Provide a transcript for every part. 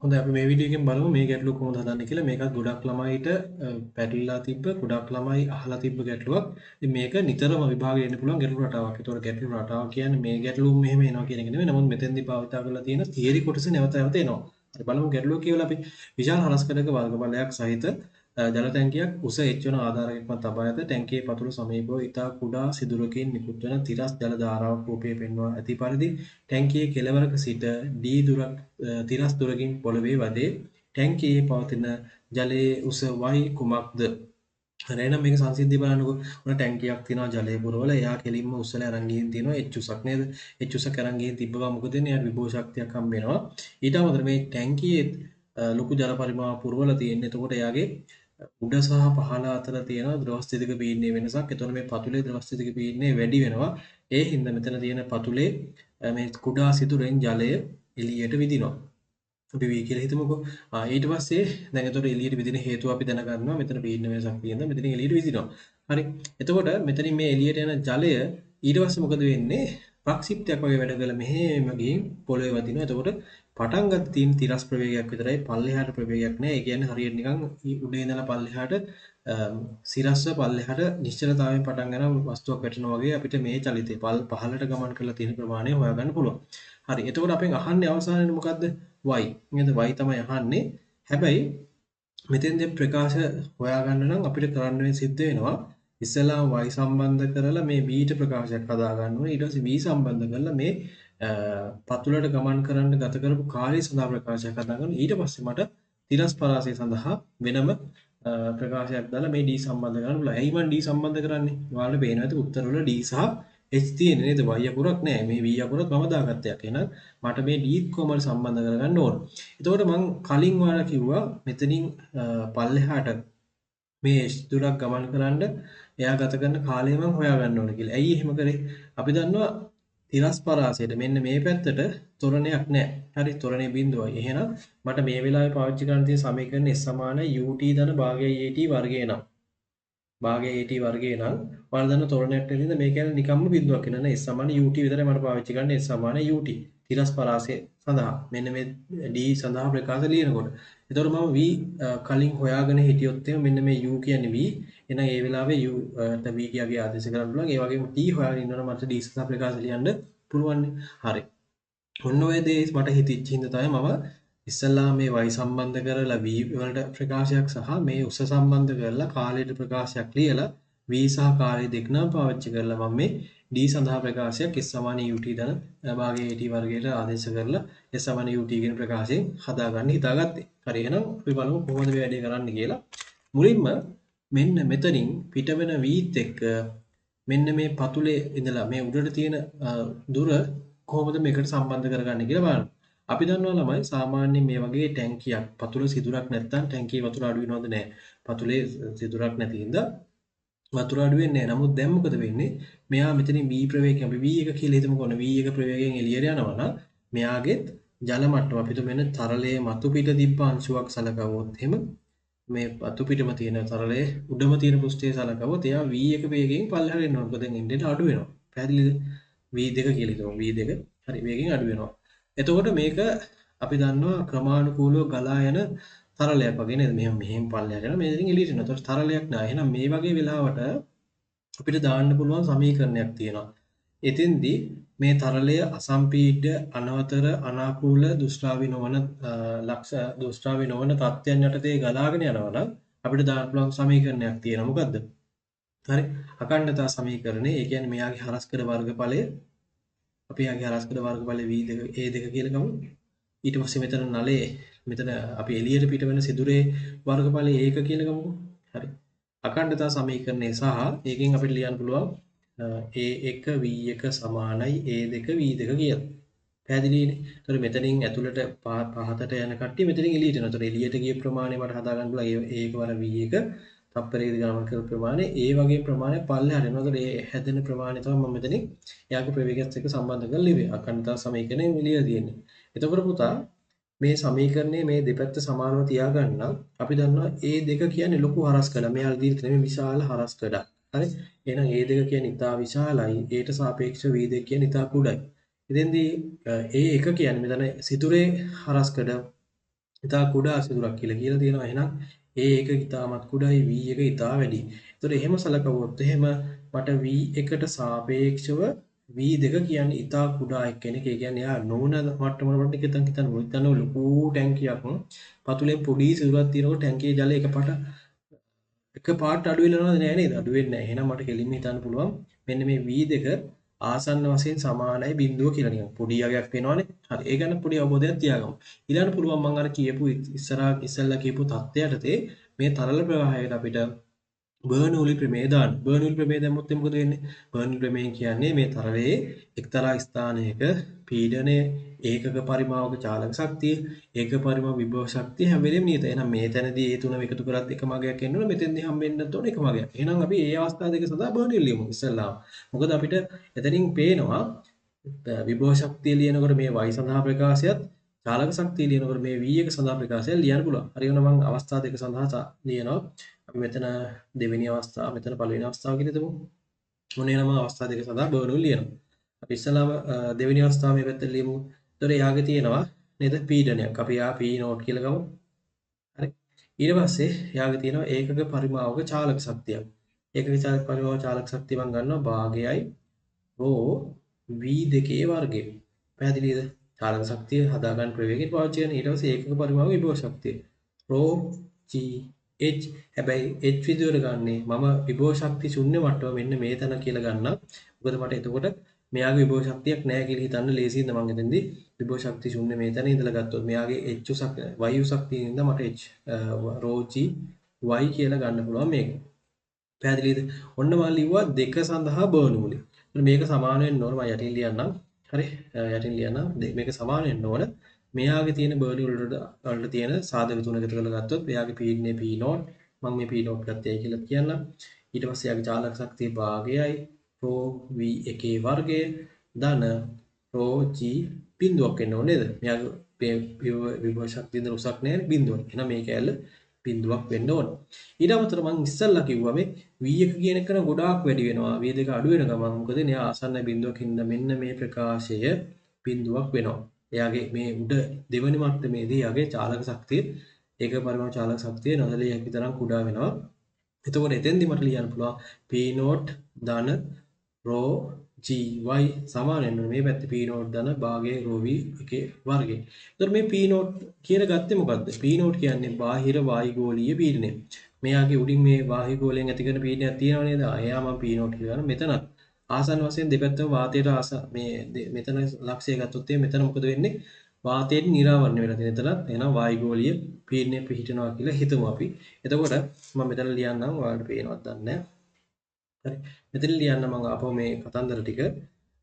හොඳයි අපි මේ වීඩියෝ එකෙන් බලමු මේ ගැටලුව කොහොමද හදන්නේ කියලා. මේකත් ගොඩක් ළමයිට පැටලලා තිබ්බ ගොඩක් ළමයි අහලා තිබ්බ ගැටලුවක්. ඉතින් මේක නිතරම විභාගෙ එන්න පුළුවන් ගැටලු රටාවක්. ඒතකොට ගැටලු රටාව කියන්නේ මේ ගැටලුව මෙහෙම එනවා කියන එක නෙමෙයි. නමුත් මෙතෙන්දී භාවිතා කරලා තියෙන තියරි කොටස නැවත නැවත එනවා. හරි බලමු ගැටලුව කියවලා අපි විශාල හරස්කඩක වර්ගඵලයක් සහිත ජල ටැංකියක් උස එච් වන ආධාරකයක් මත තබා ඇත. ටැංකියේ පතුල සමීපව ඉතා කුඩා සිදුරකින් නිකුත් වන තිරස් ජල ධාරාවක් රූපයේ පෙන්වා ඇති පරිදි ටැංකියේ කෙළවරක සිට D දුරක් තිරස් දුරකින් පොළවේ වදේ. ටැංකියේ පවතින ජලයේ උස y කුමක්ද? හරි එහෙනම් මේක සංසිද්ධිය බලන්නකෝ. උන ටැංකියක් තියෙනවා ජලය පුරවල. එයා කෙලින්ම උස්සලා අරන් ගිහින් තියෙනවා H උසක් නේද? H උසක් අරන් ගිහින් තිබ්බ ගමන් මොකද වෙන්නේ? එයාට විභව ශක්තියක් හම්බ වෙනවා. ඊට අමතරව මේ ටැංකියේ ලොකු ජල පරිමාණයක් පුරවලා තියෙන්නේ. එතකොට එයාගේ උඩ සහ පහළ අතර තියෙන ද්‍රව ස්ථිතික පීඩනයේ වෙනසක්. එතකොට මේ පතුලේ ද්‍රව ස්ථිතික පීඩනය වැඩි වෙනවා. ඒ හින්දා මෙතන තියෙන පතුලේ මේ කුඩා සිදුරෙන් ජලය එළියට විදිනවා. අපි V කියලා හිතමුකෝ. ඊට පස්සේ දැන් එතකොට එළියට විදින හේතුව අපි දැනගන්නවා. මෙතන පීඩන වෙනසක් තියෙනවා. මෙතනින් එළියට විදිනවා. හරි. එතකොට මෙතනින් මේ එළියට යන ජලය ඊට පස්සේ මොකද වෙන්නේ? ප්‍රක්ෂිප්තයක් වගේ වැඩ කරලා මෙහෙම ගිහින් පොළවේ වදිනවා. එතකොට පටන් ගන්න තියෙන තිරස් ප්‍රවේගයක් විතරයි පල්ලෙහාට ප්‍රවේගයක් නෑ. ඒ කියන්නේ හරියට නිකන් උඩේ ඉඳලා පල්ලෙහාට සිරස්ව පල්ලෙහාට නිශ්චලතාවයෙන් පටන් ගන්න වස්තුවක් වැටෙනවා වගේ අපිට මේ චලිතය පහළට ගමන් කරලා තියෙන ප්‍රමාණය හොයාගන්න පුළුවන්. හරි. එතකොට අපෙන් අහන්නේ අවසානයේ මොකද්ද? y. නේද? y තමයි අහන්නේ. හැබැයි මෙතෙන්දී ප්‍රකාශ හොයාගන්න නම් අපිට කරන්න සිද්ධ වෙනවා ඉස්සෙල්ලා y සම්බන්ධ කරලා මේ b ට ප්‍රකාශයක් හදා ගන්න ඕනේ. ඊට පස්සේ b සම්බන්ධ කරලා මේ පතුලට ගමන් කරන්න ගත කරපු කාලය සඳහා ප්‍රකාශයක් හදා ගන්න. ඊට පස්සේ මට තිරස් පරාසය සඳහා වෙනම ප්‍රකාශයක් දාලා මේ d සම්බන්ධ කරන්න පුළුවන්. ඇයි මම d සම්බන්ධ කරන්නේ? ඔයාලට පේනවා ඇති උත්තර වල d සහ h තියෙන්නේ නේද? y අකුරක් නැහැ. මේ v අකුරත් මම දාගත්ත එකක්. එහෙනම් මට මේ d කොමල් සම්බන්ධ කරගන්න ඕන. එතකොට මම කලින් ඔයාලා කිව්වා මෙතනින් පල්ලෙහාට මේ h දුරක් ගමන් කරන්න එයා ගත කරන කාලය මම හොයාගන්න ඕන කියලා. ඇයි එහෙම කරේ? අපි දන්නවා තිරස් පරාසයට මෙන්න මේ පැත්තට ත්වරණයක් නැහැ. හරි ත්වරණයේ බිඳුවයි. එහෙනම් මට මේ වෙලාවේ පාවිච්චි කරන්න තියෙන සමීකරණ S = ut ධන භාගය at වර්ගය නම් භාගය at වර්ගය නම් ඔයාලා දන්න ත්වරණයක් තියෙන මේ කියන්නේ නිකම්ම බිඳුවක් වෙන නේ S = ut විතරයි මට පාවිච්චි කරන්න S = ut තිරස් පරාසය සඳහා මෙන්න මේ d සඳහා ප්‍රකාශ ලියනකොට. එතකොට මම v කලින් හොයාගෙන හිටියොත් මෙන්න මේ u කියන්නේ v. එහෙනම් ඒ වෙලාවේ u ට v කියාගේ ආදේශ කරන්න පුළුවන්. ඒ වගේම t හොයාගෙන ඉන්නවනම් මට d සඳහා ප්‍රකාශ ලියන්න පුළුවන්. හරි. ඔන්න ඔය දේ මට හිතෙච්ච හින්දා තමයි මම ඉස්සල්ලා මේ y සම්බන්ධ කරලා v වලට ප්‍රකාශයක් සහ මේ උස සම්බන්ධ කරලා කාලයට ප්‍රකාශයක් ලියලා v සහ කාලය දෙක නම් පාවිච්චි කරලා මම මේ d සඳහා ප්‍රකාශයක් s = ut ධන භාගයේ at වර්ගයට ආදේශ කරලා s = ut කියන ප්‍රකාශයෙන් හදාගන්න හිතාගත්තේ. හරි එහෙනම් අපි බලමු කොහොමද මේ වැඩේ කරන්න කියලා. මුලින්ම මෙන්න මෙතනින් පිටවෙන vත් එක්ක මෙන්න මේ පතුලේ ඉඳලා මේ උඩට තියෙන දුර කොහොමද මේකට සම්බන්ධ කරගන්නේ කියලා බලන්න. අපි දන්නවා ළමයි සාමාන්‍යයෙන් මේ වගේ ටැංකියක් පතුල සිදුරක් නැත්නම් ටැංකියේ වතුර අඩු වෙනවද නැහැ. පතුලේ සිදුරක් නැති හින්දා වතුර අඩු වෙන්නේ නැහැ. නමුත් දැන් මොකද වෙන්නේ? මෙයා මෙතනින් v ප්‍රවේගයෙන් අපි v1 කියලා හිතමුකෝ. v1 ප්‍රවේගයෙන් එළියට යනවා නම් මෙයාගෙත් ජල මට්ටම අපිට මෙන්න තරලයේ මතු පිට තිබ්බ අංශුවක් සලකවුවොත් එහෙම මේ අතු පිටම තියෙන තරලයේ උඩම තියෙන පෘෂ්ඨයේ සලකවුවොත් එයා v1 වේගයෙන් පල්ලෙහාට එනවා. මොකද දැන් ඉන්ඩෙට අඩු වෙනවා. පැහැදිලිද? v2 කියලා හිතමු. v2 හරි වේගෙන් අඩු වෙනවා. එතකොට මේක අපි දන්නවා ක්‍රමානුකූලව ගලා යන තරලයක් වගේ නේද? මෙහෙම පල්ලෙහාට යනවා. මේකෙන් එළියට එනවා. ඒතකොට තරලයක් නෑ. එහෙනම් මේ වගේ වෙලාවට අපිට දාන්න පුළුවන් සමීකරණයක් තියෙනවා. එතෙන්දී මේ තරලය අසම්පීඩ්‍ය අනවතර අනාකූල දුෂ්ටාවි නොවන දුෂ්ටාවි නොවන තත්ත්වයන් යටතේ ගලාගෙන යනවා නම් අපිට දාන්න පුළුවන් සමීකරණයක් තියෙනවා. මොකද්ද? හරි. අඛණ්ඩතා සමීකරණය. ඒ කියන්නේ මෙයාගේ හරස්කඩ වර්ගඵලය අපි යාගේ හරස්කඩ වර්ගඵලය v2 a2 කියලා ගමු. ඊට පස්සේ මෙතන නලයේ මෙතන අපි එළියට පිට වෙන සිදුරේ වර්ගඵලය ඒක කියලා ගමුකෝ. හරි. අඛණ්ඩතා සමීකරණය සහ ඒකෙන් අපිට ලියන්න පුළුවන් a1 v1 සමානයි a2 v2 කියලා. පැහැදිලිනේ. ඒතර මෙතනින් ඇතුළට පහතට යන කට්ටිය මෙතනින් එළියට යනවා. ඒතර එළියට ගිය ප්‍රමාණය මට හදා ගන්න පුළුවන් ඒක වර v1 තප්පරයකදී ගමන් කරන ප්‍රමාණය ඒ වගේ ප්‍රමාණයක් පල්ලෙහාට එනවා. ඒතර ඒ හැදෙන ප්‍රමාණය තමයි මම මෙතනින් එයාගේ ප්‍රවේගයත් එක්ක සම්බන්ධ කරලා ලිව්වේ. අඛණ්ඩතා සමීකරණය එළියට තියෙන්නේ. එතකොට පුතා මේ සමීකරණයේ මේ දෙපැත්ත සමානව තියාගන්න අපි දන්නවා A2 කියන්නේ ලොකු හරස්කඩ. මෙයාලා දීලා තියෙන මේ විශාල හරස්කඩක්. හරි. එහෙනම් A2 කියන්නේ ඉතා විශාලයි. Aට සාපේක්ෂව V2 කියන්නේ ඉතා කුඩායි. ඉතින්දී A1 කියන්නේ මෙතන සිතුරේ හරස්කඩ ඉතා කුඩා සිදුරක් කියලා කියලා තියෙනවා. එහෙනම් A එක ඉතාමත් කුඩායි V එක ඉතා වැඩි. ඒතකොට එහෙම සලකවුවොත් එහෙම මට V එකට සාපේක්ෂව V2 කියන්නේ ඉතා කුඩා කෙනෙක්. ඒ කියන්නේ එයා නෝන මට්ටමකට හිතන්න හිතන්න ලොකු ටැංකියක් පතුලෙන් පොඩි සිදුරක් තියෙනකොට ටැංකියේ ජලය එකපාරට අඩු වෙලා යනවද නෑ නේද? අඩු වෙන්නේ නැහැ. එහෙනම් මට කෙලින්ම හිතන්න පුළුවන් මෙන්න මේ V2 ආසන්න වශයෙන් සමානයි බිඳුව කියලා නිකන් පොඩි අගයක් පේනවනේ. හරි. ඒ ගැන පොඩි අවබෝධයක් තියාගමු. ඊළඟට පුළුවන් මම අර කියපු ඉස්සෙල්ලා කියපු தත්ත්වයටතේ මේ තරල ප්‍රවාහයට අපිට බර්නූලි ප්‍රමේය දාන්න. බර්නූලි ප්‍රමේය දැම්මොත් මොකද වෙන්නේ? බර්නූලි ප්‍රමේය කියන්නේ මේ තරලයේ එක්තරා ස්ථානයක පීඩනය, ඒකක පරිමාවක චාලක ශක්තිය, ඒකක පරිමාව විභව ශක්තිය හැම වෙලෙම නියතයි. එහෙනම් මේ තැනදී මේ තුනම එකතු කරත් එක මගයක් එන්න ඕන. මෙතෙන්දී හම්බෙන්නත් ඕන එක මගයක්. එහෙනම් අපි මේ අවස්ථා දෙක සඳහා බර්නූලි ලියමු ඉස්සෙල්ලාම. මොකද අපිට එතනින් පේනවා විභව ශක්තිය ලියනකොට මේ y සඳහා ප්‍රකාශයත් චාලක ශක්තිය ලියනකොට මේ v එක සඳහා ප්‍රකාශයක් ලියන්න පුළුවන්. හරියන මම අවස්ථා දෙක සඳහා ලියනවා. අපි මෙතන දෙවෙනි අවස්ථාව මෙතන පළවෙනි අවස්ථාව කියලා හිතමු. මොනේ නම අවස්ථා දෙක සඳහා බර්නූලි ලියනවා. අපි ඉස්සලාම දෙවෙනි අවස්ථාව මේ පැත්තට ලියමු. ඒතර යාගේ තියෙනවා නේද පීඩනයක්. අපි යා p නෝට් කියලා ගමු. හරි. ඊට පස්සේ යාගේ තියෙනවා ඒකක පරිමාවක චාලක ශක්තියක්. ඒකක චාලක පරිමාව චාලක ශක්තිය මම ගන්නවා භාගයයි රෝ v2 වර්ගය. පැහැදිලිද? චාලක ශක්තිය හදාගන්න ප්‍රවේගයට පාවිච්චි කරන ඊට පස්සේ ඒකක පරිමාව විභව ශක්තිය. රෝ g h හැබැයි h විදියට ගන්නේ මම විභව ශක්ති ශුන්‍ය මට්ටම මෙන්න මේ තැන කියලා ගන්නම්. මොකද මට එතකොට මෙයාගේ විභව ශක්තියක් නැහැ කියලා හිතන්න ලේසියිද මම එතෙන්දී විභව ශක්ති ශුන්‍ය මේ තැන ඉඳලා ගත්තොත් මෙයාගේ h y ශක්තියින් ඉඳලා මට h රෝ g y කියලා ගන්න පුළුවන් මේක. පැහැදිලිද? ඔන්න මම ලිව්වා දෙක සඳහා බර්නූලි. මේක සමාන වෙන්න ඕන මම යටින් ලියන්නම්. හරි යටින් ලියන්නම්. මේක සමාන වෙන්න ඕන. මෙයාගේ තියෙන බර්නූලි වලට තියෙන සාධක තුන එකතු කරලා ගත්තොත් එයාගේ පීඩනය P නෝට් මම මේ P නෝට් ගත්තේ කියලා කියන්නම්. ඊට පස්සේ එයාගේ චාලක ශක්තිය භාගයයි රෝ v1 වර්ගය ධන රෝ g බිඳුවක් වෙන්න ඕනේ නේද? මෙයාගේ විභව ශක්තිය ඉඳන් උසක් නැහැ බිඳුවක්. එහෙනම් මේක ඇල්ල බිඳුවක් වෙන්න ඕන. ඊට අමතරව මම ඉස්සල්ලා කිව්වා මේ v1 කියන එක ගොඩාක් වැඩි වෙනවා. v2 අඩු වෙන ගමන් මොකද නේ ආසන්න බිඳුවකින්ද මෙන්න මේ ප්‍රකාශය බිඳුවක් වෙනවා. එයාගේ මේ උඩ දෙවෙනි මට්ටමේදී එයාගේ චාලක ශක්තිය ඒක පරිමාණ චාලක ශක්තිය නොදලිය හැකි තරම් කුඩා වෙනවා. එතකොට එතෙන්දි මට ලියන්න පුළුවන් p නෝට් ධන රෝ gy සමාන වෙනවා මේ පැත්තේ p නෝට් ධන භාගයේ රෝ v එකේ වර්ගය. එතකොට මේ p නෝට් කියන ගත්තේ මොකද්ද? p නෝට් කියන්නේ බාහිර වායුගෝලීය පීඩනය. මෙයාගේ උඩින් මේ වායුගෝලයෙන් ඇති කරන පීඩනයක් තියෙනව නේද? එයා මම p නෝට් කියලා ගන්න. මෙතනත් ආසන්න වශයෙන් දෙපැත්තම වාතයට මේ මෙතන ලක්ෂය ගත්තොත් මෙතන මොකද වෙන්නේ? වාතයෙන් නිරාවරණය වෙලා තියෙන. එතනත් එහෙනම් වායුගෝලීය පීඩනය පිහිටනවා කියලා හිතමු අපි. එතකොට මම මෙතන ලියන්නම් ඔයාලට පේනවද දන්නේ නැහැ. හරි. මෙතන ලියන්න මම ආපහු මේ කතන්දර ටික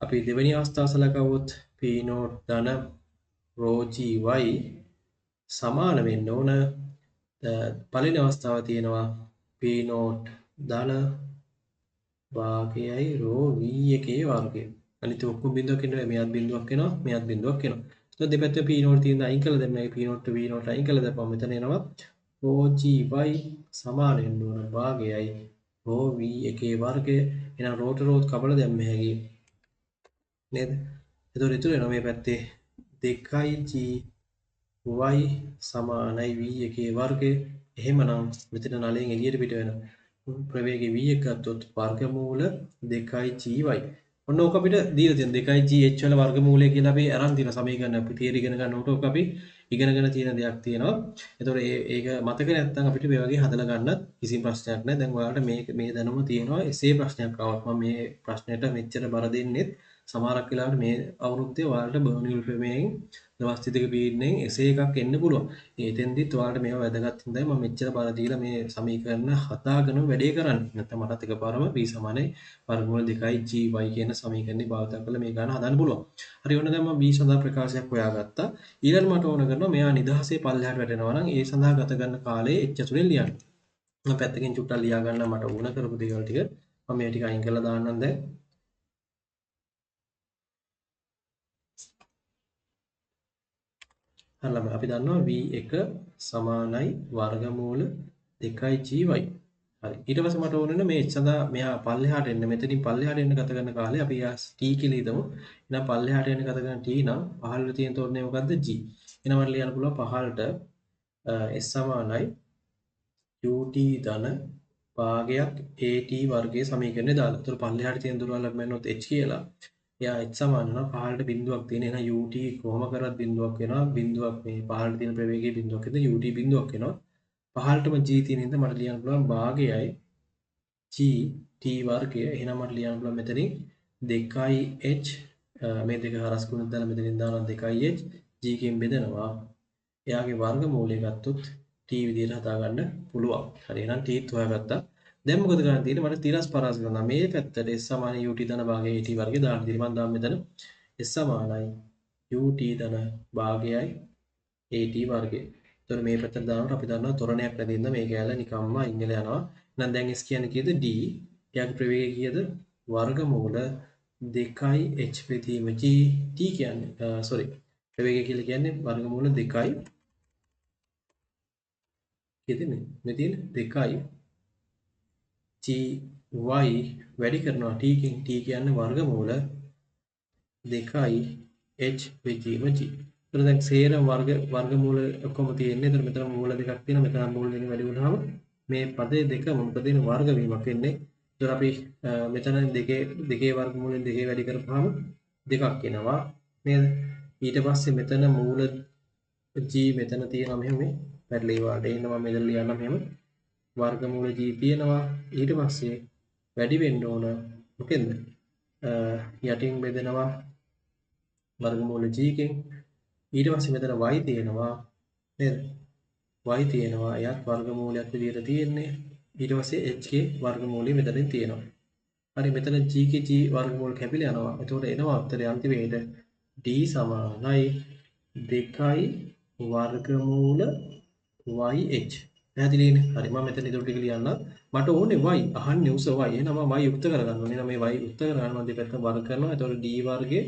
අපි දෙවෙනි අවස්ථාව සලකවුවොත් p නෝට් ධන rho g y සමාන වෙන්න ඕන පළවෙනි අවස්ථාව තියෙනවා p නෝට් ධන භාගයයි rho v එකේ වර්ගය. අනිත් ඔක්කොම බිඳුවක් එනවා මෙයාත් බිඳුවක් එනවා මෙයාත් බිඳුවක් එනවා. So දෙපැත්තේ p නෝට් තියෙන අයින් කළා දැන් මේ p නෝට් v නෝට් අයින් කළා දැන් මෙතන එනවා rho g y සමාන වෙන්න ඕන භාගයයි rho v එකේ වර්ගය. එහෙනම් රෝට රෝත් කපලා දැම්ම හැකි නේද? එතකොට ඉතුරු වෙනවා මේ පැත්තේ 2g y සමානයි v එකේ වර්ගය. එහෙමනම් මෙතන නලයෙන් එළියට පිට වෙන ප්‍රවේගය v එක ගත්තොත් වර්ගමූල 2g y. ඔන්න ඕක අපිට දීලා තියෙන 2g h වල වර්ගමූලය කියලා අපි අරන් තියෙන සමීකරණ අපි තියරි ඉගෙන ගන්නකොට ඕක අපි ඉගෙනගෙන තියෙන දෙයක් තියෙනවා. එතකොට ඒක මතක නැත්නම් අපිට මේ වගේ හදලා ගන්නත් කිසිම ප්‍රශ්නයක් නැහැ. දැන් ඔයාලට මේ දැනුම තියෙනවා. එසේ ප්‍රශ්නයක් ආවොත් මම මේ ප්‍රශ්නෙට මෙච්චර බර දෙන්නෙත් සමහරක් වෙලාවට මේ අවුරුද්දේ ඔයාලට බර්නූලි ප්‍රමේයෙන් දවස් 32 පීඩනයෙන් එසේ එකක් එන්න පුළුවන්. එතෙන්දිත් ඔයාලට මේවා වැදගත් හින්දායි මම මෙච්චර බර දීලා මේ සමීකරණ හදාගෙන වැඩේ කරන්නේ. නැත්නම් මටත් එකපාරම v සමානයි වර්ගමූල 2gy කියන සමීකරණේ භාවිත කරලා මේ ගාන හදන්න පුළුවන්. හරි ඔන්න දැන් මම v සඳහා ප්‍රකාශයක් හොයාගත්තා. ඊළඟ මට ඕන කරනවා මෙයා නිදහසේ පල්ලෙහාට වැටෙනවා නම් ඒ සඳහා ගත කරන කාලය h ඇතුලෙන් ලියන්න. මම පැත්තකින් චුට්ටක් ලියා ගන්න මට ඕන කරපු දේවල් ටික මම මේ ටික අයින් කරලා දාන්නම් දැන්. හරිලම අපි දන්නවා v1 සමානයි වර්ගමූල 2gy. හරි ඊට පස්සේ මට ඕන වෙන මේ h සඳහා මෙයා පල්ලෙහාට එන්න මෙතනින් පල්ලෙහාට එන්න ගත කරන කාලේ අපි t කියලා හිතමු. එහෙනම් පල්ලෙහාට එන්න ගත කරන t නම් පහළට තියෙන තෝරණය මොකද්ද g. එහෙනම් මට ලියන්න පුළුවන් පහළට S සමානයි ut ධන භාගයක් at වර්ගයේ සමීකරණය දාලා. ඒතර පල්ලෙහාට තියෙන දුරවල් අපි මන්නොත් h කියලා. එයා h සමාන නම් පහළට බිඳුවක් තියෙන. එහෙනම් ut කොහොම කරත් බිඳුවක් වෙනවා. බිඳුවක් මේ පහළට තියෙන ප්‍රවේගයේ බිඳුවක් හින්දා ut බිඳුවක් වෙනවා. පහළටම g තියෙන හින්දා මට ලියන්න පුළුවන් භාගයයි g t වර්ගය. එහෙනම් මට ලියන්න පුළුවන් මෙතනින් 2h මේ දෙක හරස් ගුණයක් දාලා මෙතනින් දානවා 2h g කින් බෙදනවා. එයාගේ වර්ගමූලය ගත්තොත් t විදිහට හදාගන්න පුළුවන්. හරි එහෙනම් t ත් හොයාගත්තා. දැන් මොකද කරන්න තියෙන්නේ? මට තිරස් පරාස කරනවා. මේ පැත්තට s සමාන ut ධන භාගය at වර්ගය දාන්න තියෙනවා. මම දාන්න මෙතන s සමානයි ut ධන භාගයයි at වර්ගය. එතකොට මේ පැත්තට දානකොට අපි දන්නවා ත්වරණයක් නැති ඉඳ මේ කැලේ නිකම්ම ඉංගල යනවා. එහෙනම් දැන් s කියන්නේ කීයද? d. එයාගේ ප්‍රවේගය කීයද? වර්ගමූල 2h බෙදීම g t කියන්නේ sorry ප්‍රවේගය කියලා කියන්නේ වර්ගමූල 2යි කියදනේ මේ තියෙන 2යි t y වැඩි කරනවා t කින් t කියන්නේ වර්ගමූල 2යි h බෙදීම g. එතකොට දැන් සේරම වර්ගමූල ඔක්කොම තියෙන්නේ. එතකොට මෙතන මූල දෙකක් තියෙනවා. මෙතන මූල දෙක වැඩි වුණාම මේ පදේ දෙක මොකද වෙන්නේ? වර්ග වීමක් වෙන්නේ. එතකොට අපි මෙතන දෙකේ වර්ගමූලෙන් දෙකේ වැඩි කරපුවාම දෙකක් එනවා නේද? ඊට පස්සේ මෙතන මූල g මෙතන තියෙනවා මෙහෙම මේ පැටලී වාට එනවා මෙතන ලියන්න මෙහෙම වර්ගමූල g තියෙනවා. ඊට පස්සේ වැඩි වෙන්න ඕන මොකෙන්ද? යටින් බෙදෙනවා වර්ගමූල g කින්. ඊට පස්සේ මෙතන y තියෙනවා නේද? y තියෙනවා. එයත් වර්ගමූලයක් විදිහට තියෙන්නේ. ඊට පස්සේ h ගේ වර්ගමූලය මෙතනින් තියෙනවා. හරි මෙතන g ගේ g වර්ගමූල කැපිලා යනවා. එතකොට එනවා උත්තරේ අන්තිමේට d සමානයි 2යි වර්ගමූල yh. පැහැදිලිනේ? හරි මම මෙතන ඉතුරු ටික ලියන්න. මට ඕනේ y අහන්නේ උස y. එහෙනම් මම y යුක්ත කරගන්න ඕනේ. එහෙනම් මේ y යුක්ත කරගන්න මම දෙපැත්තම වර්ග කරනවා. එතකොට d වර්ගයේ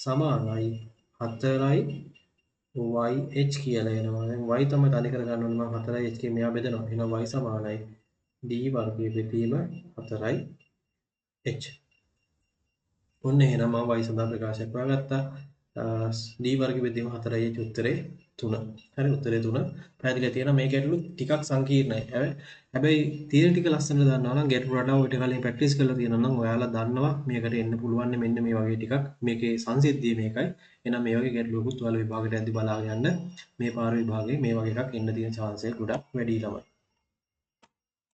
සමානයි 4යි yh කියලා එනවා. දැන් y තමයි තනි කරගන්න ඕනේ. මම 4යි h කින් මෙහා බෙදනවා. එහෙනම් y සමානයි d වර්ගයේ බෙදීම 4යි h. ඔන්න එහෙනම් මම y සඳහා ප්‍රකාශයක් හොයාගත්තා. d වර්ගයේ බෙදීම 4යි h උත්තරේ 3. හරි උත්තරේ 3. පැහැදිලිව තියෙනවා මේ ගැටලු ටිකක් සංකීර්ණයි. හැබැයි තීරණ ටික ලස්සනට දන්නවා නම් ගැටලු රටාව ඊට කලින් ප්‍රැක්ටිස් කරලා තියෙනවා නම් ඔයාලා දන්නවා මේකට එන්න පුළුවන් මෙන්න මේ වගේ ටිකක්. මේකේ සංසිද්ධිය මේකයි. එහෙනම් මේ වගේ ගැටලුවකුත් ඔයාලා විභාගයට ඇද්දි බලාගෙන යන්න. මේ පාර විභාගයේ මේ වගේ එකක් එන්න තියෙන chance එක ගොඩක් වැඩි ළමයි.